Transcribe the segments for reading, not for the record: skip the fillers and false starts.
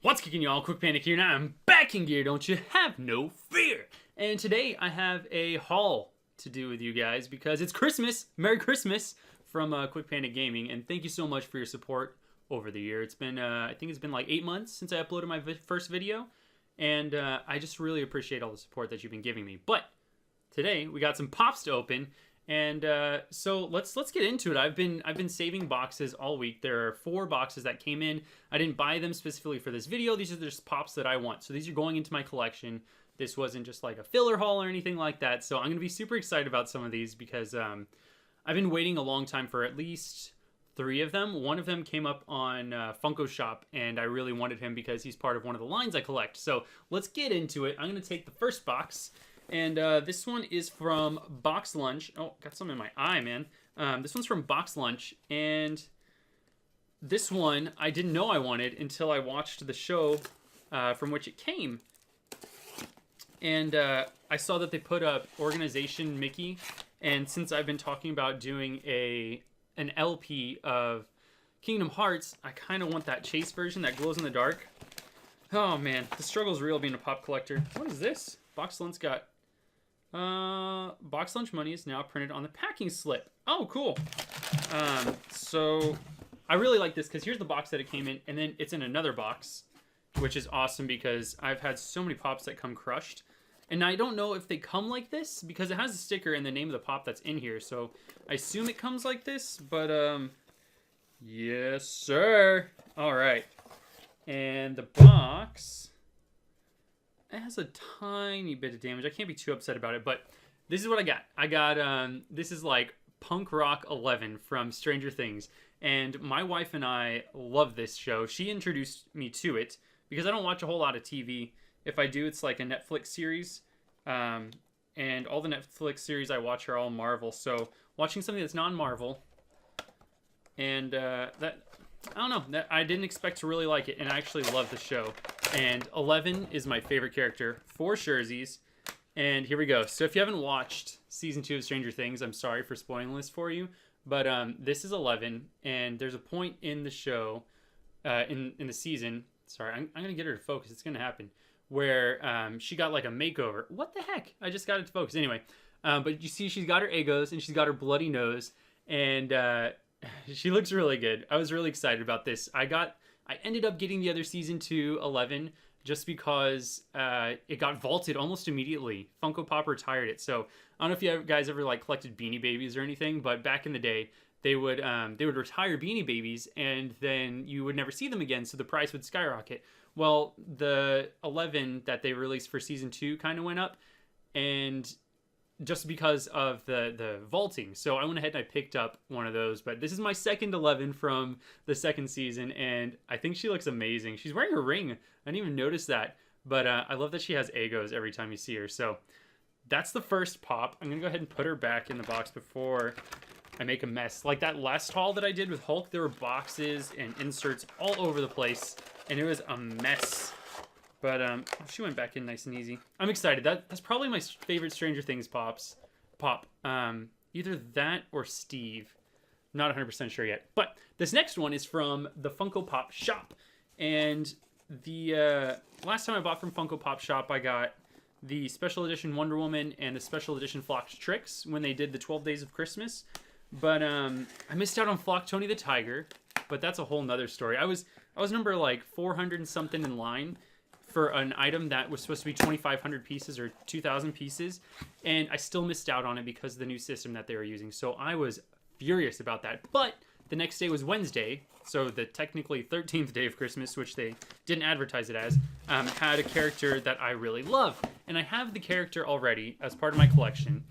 What's kicking, y'all? Quick Panic here. Now I'm back in gear, don't you? Have no fear. And today I have a haul to do with you guys because it's Christmas. Merry Christmas from Quick Panic Gaming, and thank you so much for your support over the year. It's been, I think it's been like 8 months since I uploaded my first video, and I just really appreciate all the support that you've been giving me. But today we got some pops to open. And so let's get into it. I've been saving boxes all week. There are 4 boxes that came in. I didn't buy them specifically for this video. These are just pops that I want. So these are going into my collection. This wasn't just like a filler haul or anything like that. So I'm gonna be super excited about some of these because I've been waiting a long time for at least 3 of them. One of them came up on Funko Shop, and I really wanted him because he's part of one of the lines I collect. So let's get into it. I'm gonna take the first box. And this one is from Box Lunch. Oh, got some in my eye, man. This one's from Box Lunch. And this one I didn't know I wanted until I watched the show from which it came. And I saw that they put up Organization Mickey. And since I've been talking about doing an LP of Kingdom Hearts, I kind of want that chase version that glows in the dark. Oh, man. The struggle's real being a pop collector. What is this? Box Lunch got... Box Lunch money is now printed on the packing slip. Oh, cool. So I really like this because here's the box that it came in, and then it's in another box, which is awesome because I've had so many pops that come crushed. And I don't know if they come like this because it has a sticker and the name of the pop that's in here. So I assume it comes like this, but yes, sir. All right. And the box... it has a tiny bit of damage. I can't be too upset about it, but this is what I got. I got, this is like Punk Rock 11 from Stranger Things, and my wife and I love this show. She introduced me to it because I don't watch a whole lot of TV. If I do, it's like a Netflix series, and all the Netflix series I watch are all Marvel, so watching something that's non-Marvel, and that... I don't know, that I didn't expect to really like it, and I actually love the show. And 11 is my favorite character for Sherzies. And here we go. So if you haven't watched Season 2 of Stranger Things, I'm sorry for spoiling this for you. But this is 11, and there's a point in the show, in the season, sorry, I'm going to get her to focus, it's going to happen, where she got like a makeover. What the heck? I just got it to focus. Anyway, but you see she's got her Egos, and she's got her bloody nose, and... she looks really good. I was really excited about this. I ended up getting the other season to 11 just because it got vaulted almost immediately. Funko Pop retired it. So I don't know if you guys ever like collected Beanie Babies or anything, but back in the day, they would retire Beanie Babies and then you would never see them again. So the price would skyrocket. Well, the 11 that they released for season 2 kind of went up, and just because of the vaulting. So I went ahead and I picked up one of those, but this is my second 11 from the second season, and I think she looks amazing. She's wearing a ring. I didn't even notice that, but I love that she has Egos every time you see her. So that's the first pop. I'm gonna go ahead and put her back in the box before I make a mess. Like that last haul that I did with Hulk, there were boxes and inserts all over the place, and it was a mess. But she went back in nice and easy. I'm excited. That's probably my favorite Stranger Things pop. Either that or Steve. Not 100% sure yet. But this next one is from the Funko Pop Shop. And the last time I bought from Funko Pop Shop, I got the Special Edition Wonder Woman and the Special Edition Flocked Tricks when they did the 12 Days of Christmas. But I missed out on Flock Tony the Tiger. But that's a whole nother story. I was number like 400 and something in line for an item that was supposed to be 2,500 pieces or 2,000 pieces, and I still missed out on it because of the new system that they were using. So I was furious about that. But the next day was Wednesday, so the technically 13th day of Christmas, which they didn't advertise it as, had a character that I really love. And I have the character already as part of my collection.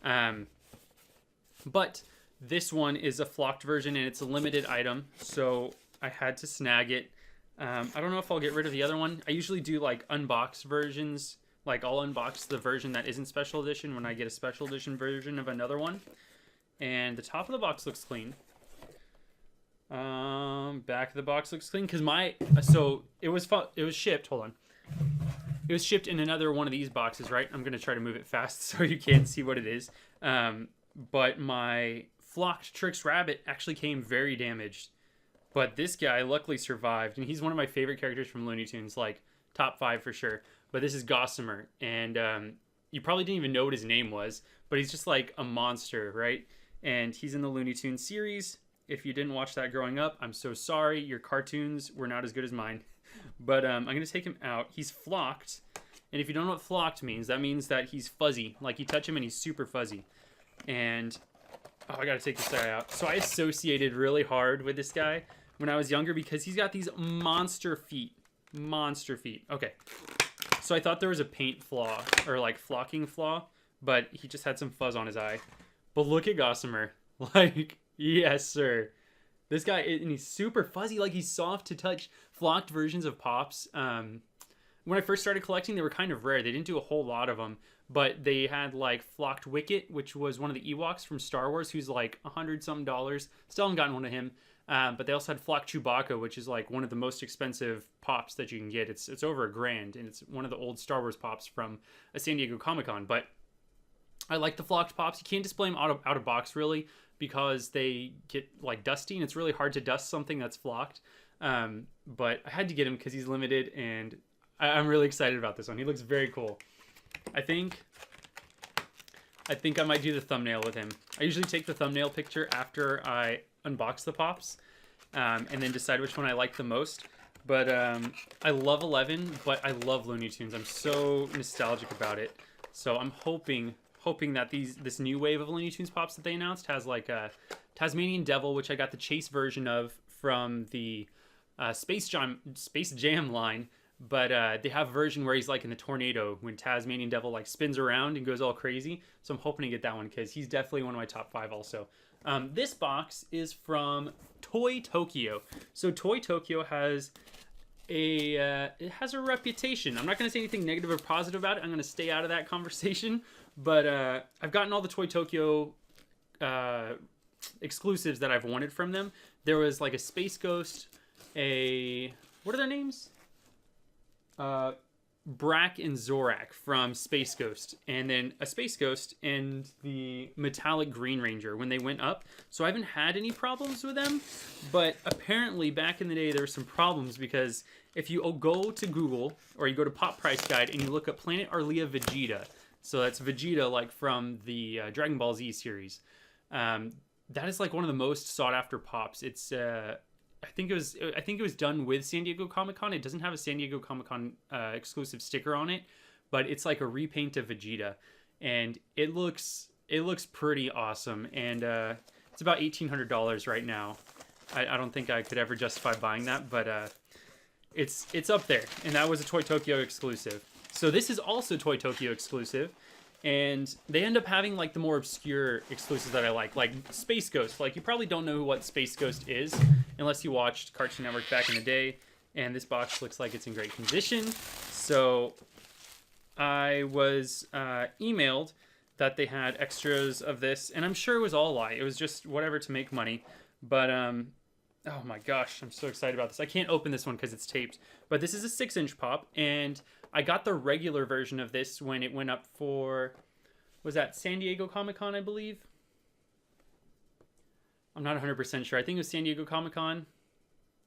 But this one is a flocked version, and it's a limited item, so I had to snag it. I don't know if I'll get rid of the other one. I usually do like unboxed versions. Like I'll unbox the version that isn't special edition when I get a special edition version of another one. And the top of the box looks clean. Back of the box looks clean because so it was shipped. Hold on. It was shipped in another one of these boxes, right? I'm gonna try to move it fast so you can't see what it is. But my Flocked Tricks Rabbit actually came very damaged. But this guy luckily survived, and he's one of my favorite characters from Looney Tunes, like top 5 for sure. But this is Gossamer, and you probably didn't even know what his name was, but he's just like a monster, right? And he's in the Looney Tunes series. If you didn't watch that growing up, I'm so sorry. Your cartoons were not as good as mine. But I'm going to take him out. He's flocked, and if you don't know what flocked means, that means that he's fuzzy. Like, you touch him and he's super fuzzy. And, oh, I got to take this guy out. So I associated really hard with this guy when I was younger because he's got these monster feet. Monster feet. Okay. So I thought there was a paint flaw, or like flocking flaw, but he just had some fuzz on his eye. But look at Gossamer. Like, yes, sir. This guy, and he's super fuzzy. Like, he's soft to touch. Flocked versions of Pops. When I first started collecting, they were kind of rare. They didn't do a whole lot of them, but they had like flocked Wicket, which was one of the Ewoks from Star Wars, who's like $100-some. Still haven't gotten one of him. But they also had flocked Chewbacca, which is like one of the most expensive Pops that you can get. It's over $1,000, and it's one of the old Star Wars Pops from a San Diego Comic-Con. But I like the flocked Pops. You can't display them out of box, really, because they get like dusty, and it's really hard to dust something that's flocked. But I had to get him because he's limited, and I'm really excited about this one. He looks very cool. I think I might do the thumbnail with him. I usually take the thumbnail picture after I unbox the Pops, and then decide which one I like the most. But I love 11, but I love Looney Tunes. I'm so nostalgic about it. So I'm hoping that this new wave of Looney Tunes Pops that they announced has like a Tasmanian Devil, which I got the chase version of from the Space Jam line. But they have a version where he's like in the tornado when Tasmanian Devil like spins around and goes all crazy. So I'm hoping to get that one because he's definitely one of my top 5 also. This box is from Toy Tokyo. So Toy Tokyo has it has a reputation. I'm not going to say anything negative or positive about it. I'm going to stay out of that conversation. But I've gotten all the Toy Tokyo exclusives that I've wanted from them. There was like a Space Ghost, what are their names? Brack and Zorak from Space Ghost, and then a Space Ghost and the Metallic Green Ranger when they went up. So I haven't had any problems with them, but apparently back in the day there were some problems because if you go to Google or you go to Pop Price Guide and you look up Planet Arlia Vegeta, so that's Vegeta like from the Dragon Ball Z series, that is like one of the most sought after Pops. It's I think it was done with San Diego Comic-Con. It doesn't have a San Diego Comic-Con exclusive sticker on it, but it's like a repaint of Vegeta, and it looks pretty awesome. And it's about $1,800 right now. I don't think I could ever justify buying that, but it's up there. And that was a Toy Tokyo exclusive. So this is also Toy Tokyo exclusive. And they end up having like the more obscure exclusives that I like Space Ghost. Like, you probably don't know what Space Ghost is unless you watched Cartoon Network back in the day. And this box looks like it's in great condition. So I was emailed that they had extras of this, and I'm sure it was all a lie. It was just whatever to make money. But oh my gosh, I'm so excited about this. I can't open this one because it's taped. But this is a 6-inch Pop, and I got the regular version of this when it went up for, was that San Diego Comic-Con, I believe? I'm not 100% sure. I think it was San Diego Comic-Con.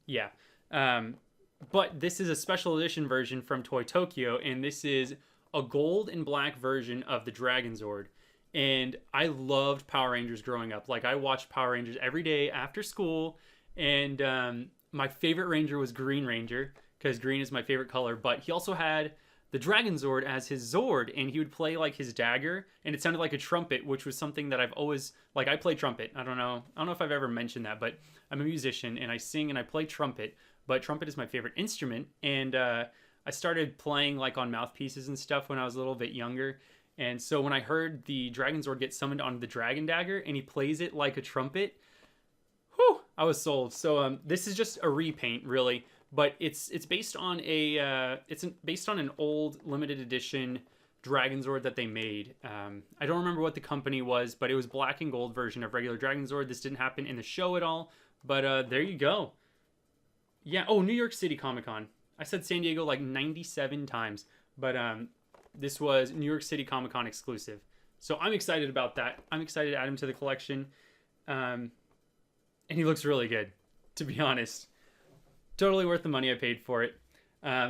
Yeah. But this is a special edition version from Toy Tokyo, and this is a gold and black version of the Dragon Zord. And I loved Power Rangers growing up. Like, I watched Power Rangers every day after school, and my favorite Ranger was Green Ranger, because green is my favorite color. But he also had the Dragon Zord as his Zord, and he would play like his dagger, and it sounded like a trumpet, which was something that I've always, like, I play trumpet. I don't know if I've ever mentioned that, but I'm a musician and I sing and I play trumpet, but trumpet is my favorite instrument. And I started playing like on mouthpieces and stuff when I was a little bit younger. And so when I heard the Dragon Zord get summoned on the Dragon Dagger and he plays it like a trumpet, whew, I was sold. So this is just a repaint, really, but it's based on based on an old limited edition Dragon Zord that they made. I don't remember what the company was, but it was black and gold version of regular Dragon Zord. This didn't happen in the show at all, but there you go. Yeah. Oh, New York City Comic-Con. I said San Diego like 97 times, but this was New York City Comic-Con exclusive. So I'm excited about that. I'm excited to add him to the collection. And he looks really good. to be honest. Totally worth the money I paid for it.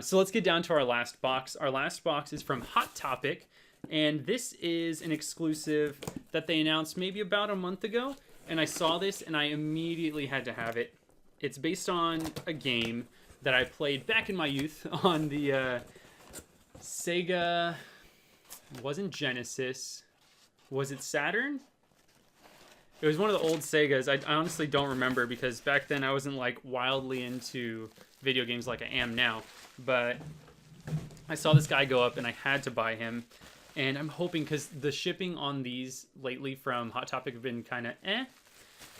So let's get down to our last box. Our last box is from Hot Topic, and this is an exclusive that they announced maybe about a month ago, and I saw this and I immediately had to have it. It's based on a game that I played back in my youth on the Sega. It wasn't Genesis. Was it Saturn? It was one of the old Segas. I honestly don't remember because back then I wasn't like wildly into video games like I am now. But I saw this guy go up and I had to buy him. And I'm hoping, because the shipping on these lately from Hot Topic have been kind of eh.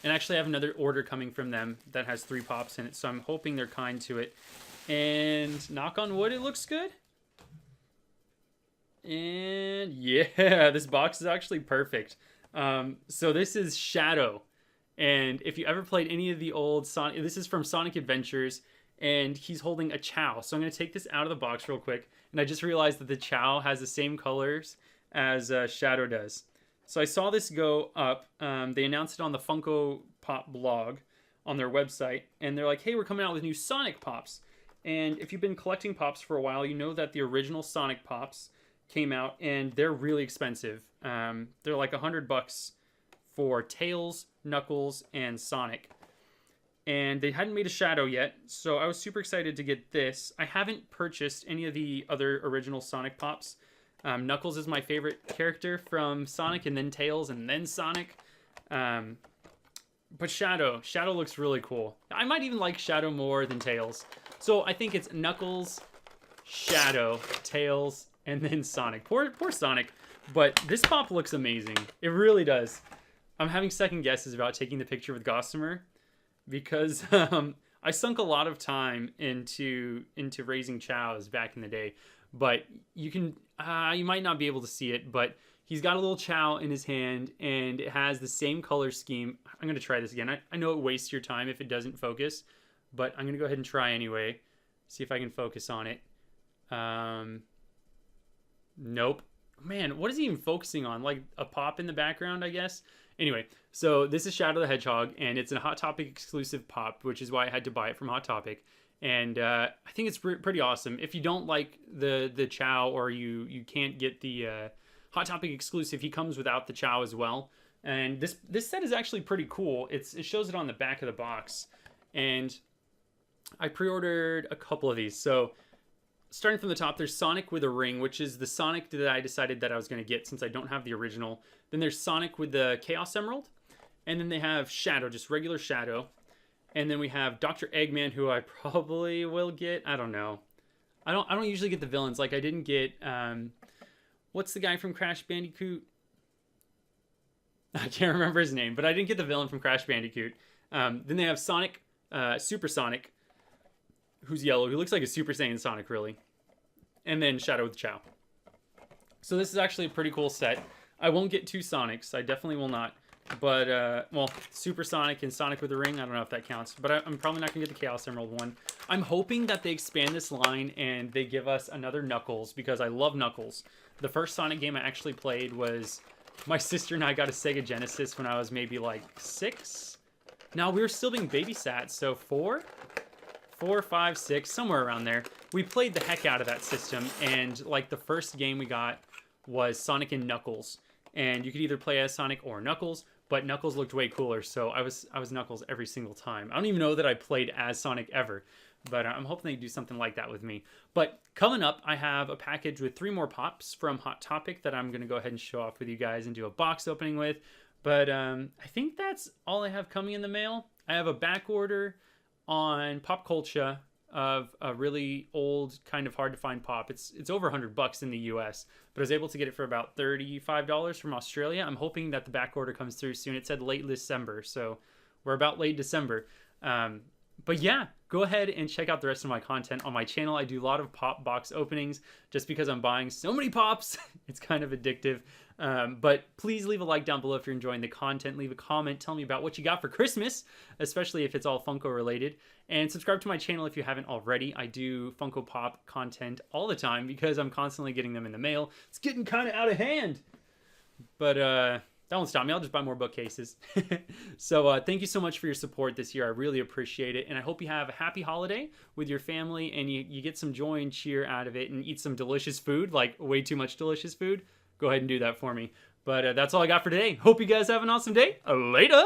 And actually I have another order coming from them that has 3 pops in it. So I'm hoping they're kind to it. And knock on wood, it looks good. And yeah, this box is actually perfect. So this is Shadow. And if you ever played any of the old Sonic, this is from Sonic Adventures, and he's holding a Chow. So I'm going to take this out of the box real quick. And I just realized that the Chow has the same colors as Shadow does. So I saw this go up. They announced it on the Funko Pop blog on their website. And they're like, hey, we're coming out with new Sonic Pops. And if you've been collecting Pops for a while, you know that the original Sonic Pops came out and they're really expensive. They're like $100 for Tails, Knuckles, and Sonic. And they hadn't made a Shadow yet, so I was super excited to get this. I haven't purchased any of the other original Sonic Pops. Knuckles is my favorite character from Sonic, and then Tails, and then Sonic. But Shadow looks really cool. I might even like Shadow more than Tails. So I think it's Knuckles, Shadow, Tails, and then Sonic. Poor Sonic. But this pop looks amazing. It really does. I'm having second guesses about taking the picture with Gossamer because I sunk a lot of time into raising Chows back in the day. But you might not be able to see it, but he's got a little Chow in his hand and it has the same color scheme. I'm going to try this again. I know it wastes your time if it doesn't focus, but I'm going to go ahead and try anyway. See if I can focus on it. Nope. Man, what is he even focusing on? Like a pop in the background, I guess? Anyway, so this is Shadow the Hedgehog, and it's a Hot Topic exclusive pop, which is why I had to buy it from Hot Topic. And I think it's pretty awesome. If you don't like the Chow, or you can't get the Hot Topic exclusive, he comes without the Chow as well. And this set is actually pretty cool. It shows it on the back of the box. And I pre-ordered a couple of these. So starting from the top, there's Sonic with a ring, which is the Sonic that I decided that I was going to get since I don't have the original. Then there's Sonic with the Chaos Emerald. And then they have Shadow, just regular Shadow. And then we have Dr. Eggman, who I probably will get. I don't know. I don't usually get the villains. Like I didn't get what's the guy from Crash Bandicoot? I can't remember his name, but I didn't get the villain from Crash Bandicoot. Then they have Sonic, Super Sonic, who's yellow. He looks like a Super Saiyan Sonic, really. And then Shadow with Chow. So this is actually a pretty cool set. I won't get 2 Sonics. I definitely will not. But, well, Super Sonic and Sonic with a ring, I don't know if that counts. But I'm probably not going to get the Chaos Emerald one. I'm hoping that they expand this line and they give us another Knuckles, because I love Knuckles. The first Sonic game I actually played was... My sister and I got a Sega Genesis when I was maybe like 6. Now, we were still being babysat, so 4, 5, 6, somewhere around there. We played the heck out of that system, and like the first game we got was Sonic and Knuckles. And you could either play as Sonic or Knuckles, but Knuckles looked way cooler, so I was Knuckles every single time. I don't even know that I played as Sonic ever, but I'm hoping they do something like that with me. But coming up, I have a package with 3 more pops from Hot Topic that I'm going to go ahead and show off with you guys and do a box opening with. But I think that's all I have coming in the mail. I have a back order on Pop Culture of a really old, kind of hard to find pop. It's over $100 in the US, but I was able to get it for about $35 from Australia. I'm hoping that the back order comes through soon. It said late December, so we're about late December. But yeah, go ahead and check out the rest of my content on my channel. I do a lot of pop box openings just because I'm buying so many pops. It's kind of addictive. But please leave a like down below if you're enjoying the content. Leave a comment. Tell me about what you got for Christmas, especially if it's all Funko related. And subscribe to my channel if you haven't already. I do Funko Pop content all the time because I'm constantly getting them in the mail. It's getting kind of out of hand. But That won't stop me. I'll just buy more bookcases. So thank you so much for your support this year. I really appreciate it. And I hope you have a happy holiday with your family and you get some joy and cheer out of it and eat some delicious food, like way too much delicious food. Go ahead and do that for me. But that's all I got for today. Hope you guys have an awesome day. Later.